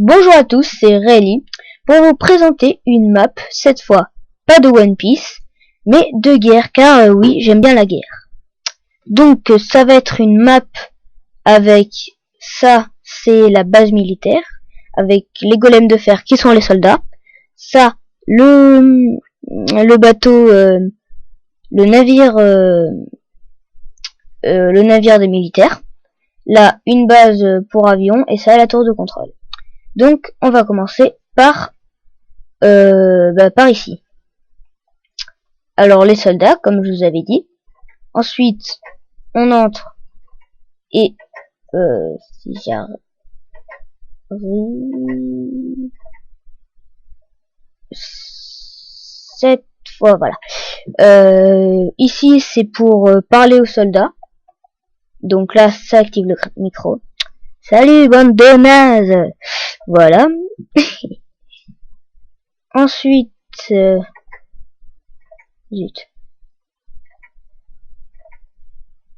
Bonjour à tous, c'est Rayleigh pour vous présenter une map, cette fois pas de One Piece, mais de guerre, car oui, j'aime bien la guerre. Donc ça va être une map avec ça, c'est la base militaire, avec les golems de fer qui sont les soldats, ça, le bateau, le navire des militaires, là une base pour avion, et ça la tour de contrôle. Donc on va commencer par ici. Alors les soldats, comme je vous avais dit. Ensuite on entre et si j'arrive, cette fois voilà. Ici c'est pour parler aux soldats. Donc là ça active le micro. Salut bande de nazes. Voilà. Ensuite,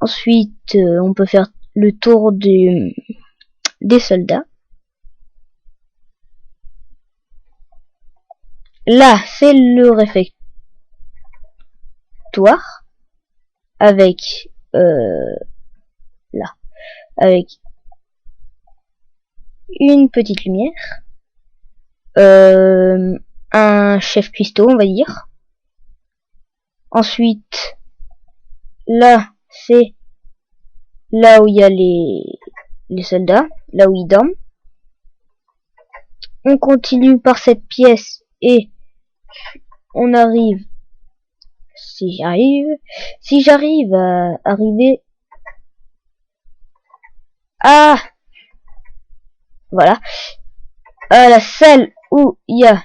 Ensuite, on peut faire le tour des soldats. Là, c'est le réfectoire avec là, avec une petite lumière, un chef cuistot, on va dire. Ensuite, là, c'est là où il y a les soldats, là où ils dorment. On continue par cette pièce et on arrive, si j'arrive à arriver à, voilà, à la salle où il y a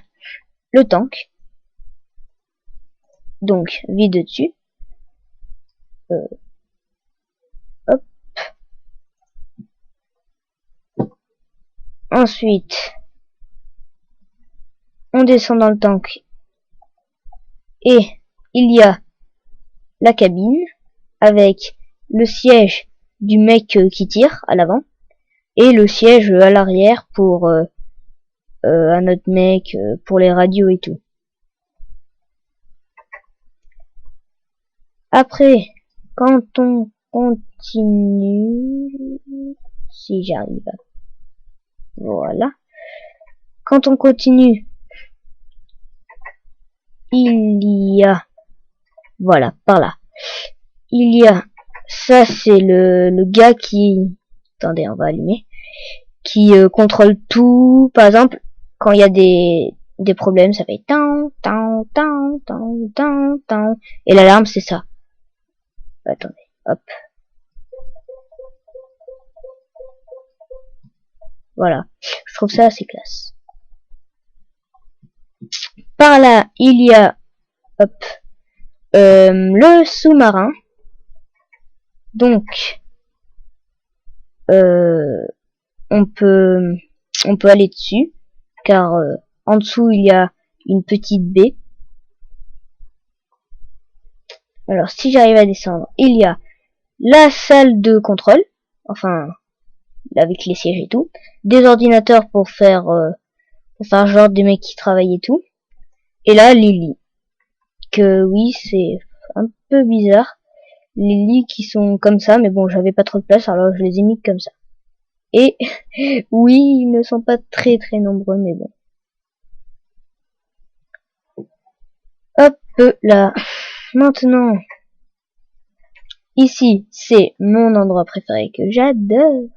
le tank. Donc, vide dessus. Hop. Ensuite, on descend dans le tank. Et il y a la cabine avec le siège du mec qui tire à l'avant. Et le siège à l'arrière pour un autre mec, pour les radios et tout. Après, quand on continue, si j'arrive à... Voilà. Quand on continue, il y a... Voilà, par là. Il y a... Ça, c'est le gars qui... Attendez, on va allumer. Qui contrôle tout. Par exemple, quand il y a des problèmes, ça fait... Et l'alarme, c'est ça. Attendez, hop. Voilà, je trouve ça assez classe. Par là, il y a hop, le sous-marin. Donc, on peut aller dessus, car en dessous, il y a une petite baie. Alors, si j'arrive à descendre, il y a la salle de contrôle, enfin, avec les sièges et tout, des ordinateurs pour faire genre des mecs qui travaillent et tout, et là les lits, que oui c'est un peu bizarre, les lits qui sont comme ça, mais bon j'avais pas trop de place alors je les ai mis comme ça, et oui ils ne sont pas très nombreux, mais bon. Hop là, maintenant ici c'est mon endroit préféré que j'adore.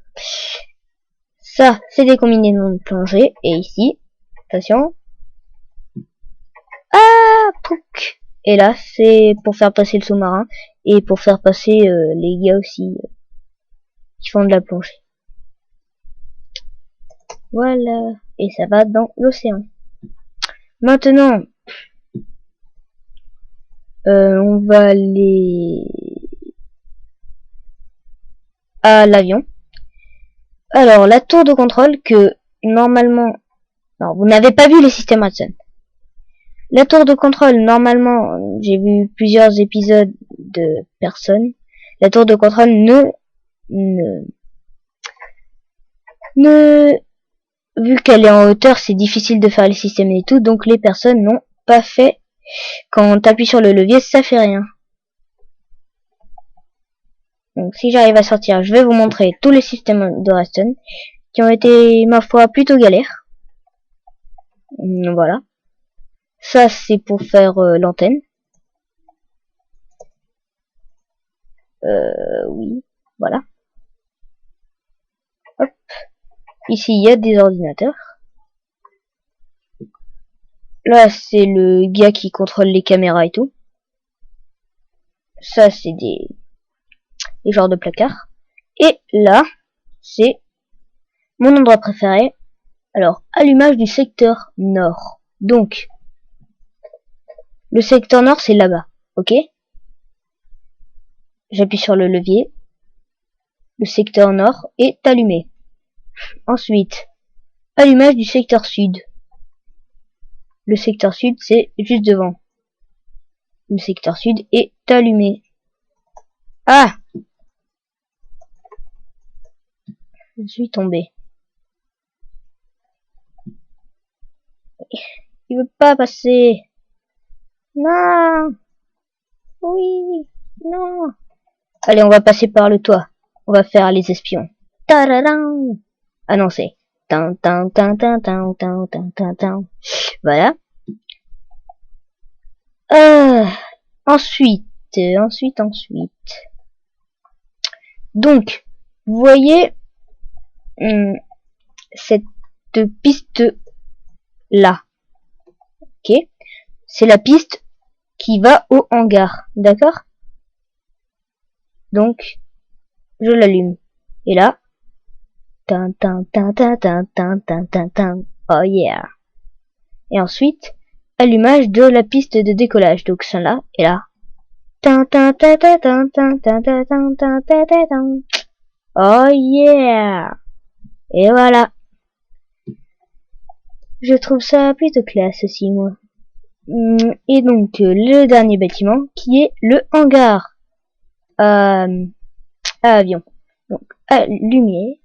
Ça, c'est des combinaisons de plongée. Et ici, attention. Ah, pouc. Et là, c'est pour faire passer le sous-marin. Et pour faire passer les gars aussi qui font de la plongée. Voilà. Et ça va dans l'océan. Maintenant, on va aller à l'avion. Alors, la tour de contrôle que, normalement... Non, vous n'avez pas vu les systèmes Hudson. La tour de contrôle, normalement, j'ai vu plusieurs épisodes de personnes. La tour de contrôle ne vu qu'elle est en hauteur, c'est difficile de faire les systèmes et tout, donc les personnes n'ont pas fait. Quand on appuie sur le levier, ça fait rien. Donc si j'arrive à sortir, je vais vous montrer tous les systèmes de redstone qui ont été, ma foi, plutôt galères. Voilà. Ça, c'est pour faire l'antenne. Oui, voilà. Hop. Ici, il y a des ordinateurs. Là, c'est le gars qui contrôle les caméras et tout. Ça, c'est des genres de placards. Et là, c'est mon endroit préféré. Alors, allumage du secteur nord. Donc, le secteur nord, c'est là-bas. Ok? J'appuie sur le levier. Le secteur nord est allumé. Ensuite, allumage du secteur sud. Le secteur sud, c'est juste devant. Le secteur sud est allumé. Ah! Je suis tombé. Il veut pas passer. Non! Oui! Non! Allez, on va passer par le toit. On va faire les espions. Tadadam! Ah non, c'est... Voilà. Ensuite. Donc, vous voyez cette piste là. Ok. C'est la piste qui va au hangar. D'accord? Donc, je l'allume. Et là, oh yeah. Et ensuite, allumage de la piste de décollage. Donc celle-là et là. Oh yeah. Et voilà. Je trouve ça plutôt classe aussi, moi. Et donc, le dernier bâtiment qui est le hangar à avion. Donc, à lumière.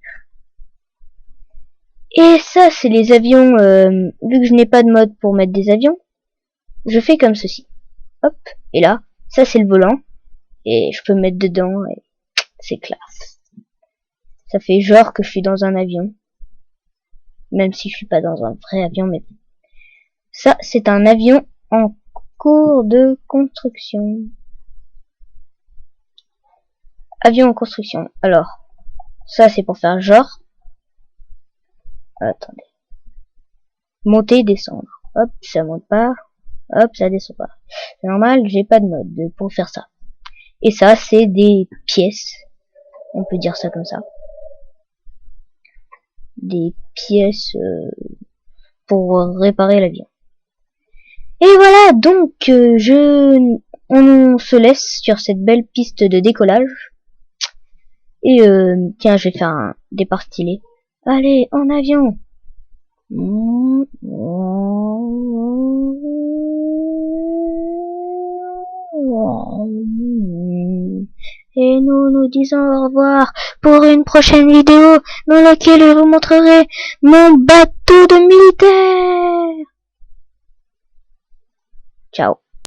Et ça, c'est les avions, vu que je n'ai pas de mode pour mettre des avions, je fais comme ceci. Hop, et là, ça c'est le volant, et je peux me mettre dedans, et c'est classe. Ça fait genre que je suis dans un avion, même si je suis pas dans un vrai avion, mais ça, c'est un avion en cours de construction. Avion en construction. Alors, ça c'est pour faire genre. Attendez. Monter, descendre. Hop, ça monte pas. Hop, ça descend pas. C'est normal, j'ai pas de mode pour faire ça. Et ça, c'est des pièces. On peut dire ça comme ça. Des pièces pour réparer l'avion. Et voilà, donc on se laisse sur cette belle piste de décollage. Et tiens, je vais faire un départ stylé. Allez, en avion. Et nous disons au revoir pour une prochaine vidéo dans laquelle je vous montrerai mon bateau de militaire. Ciao.